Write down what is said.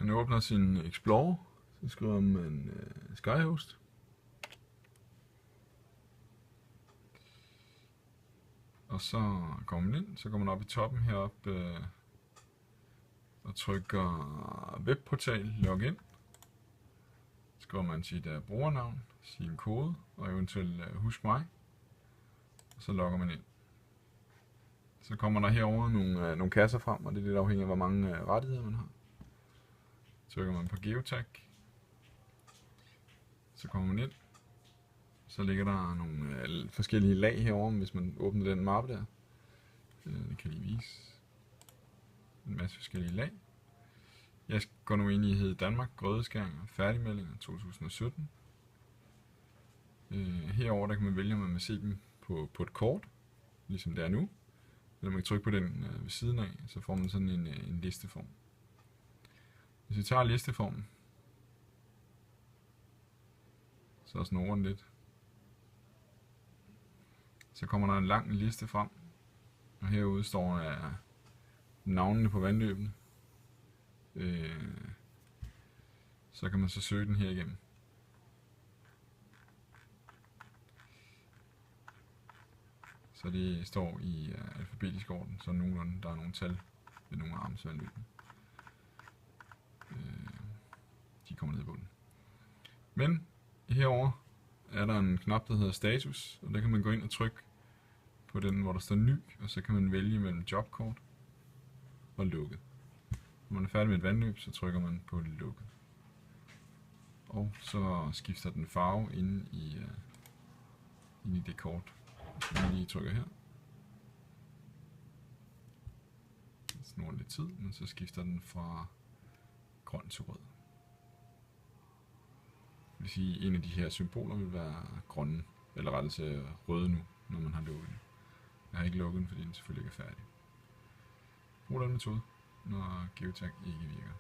Man åbner sin Explorer, så skriver man Skyhost. Og så kommer man ind, så går man op i toppen heroppe og trykker webportal, login. Så skriver man sit brugernavn, sin kode og eventuelt husk mig. Og så logger man ind. Så kommer der herover nogle kasser frem, og det er lidt afhængigt af hvor mange rettigheder man har. Så trykker man på Geotag. Så kommer man ind. Så ligger der nogle forskellige lag herover, hvis man åbner den mappe der. Det kan lige vise. En masse forskellige lag. Jeg går nu ind i hed Danmark, grødeskæringer, færdigmeldinger 2017. Herover der kan man vælge, om man vil se dem på et kort, ligesom det er nu. Eller man kan trykke på den ved siden af, så får man sådan en listeform. Hvis vi tager listeformen, så snurrer den lidt. Så kommer der en lang liste frem, og herude står navnene på vandløbene. Så kan man så søge den her igennem. Så det står i alfabetisk orden, så nogenlunde der er nogle tal ved nogle armsvandløbene. De kommer ned i bunden. Men herover er der en knap, der hedder status, og der kan man gå ind og trykke på den, hvor der står ny, og så kan man vælge mellem jobkort og lukket. Når man er færdig med et vandløb, så trykker man på lukket. Og så skifter den farve inde i det kort. Så jeg lige trykker her. Det snurrer lidt tid, men så skifter den fra grøn til rød. Det vil sige, at en af de her symboler vil være grønne, eller rettere til røde nu, når man har lukket den. Jeg har ikke lukket den, fordi den selvfølgelig ikke er færdig. Brug den metode, når Geotag ikke virker.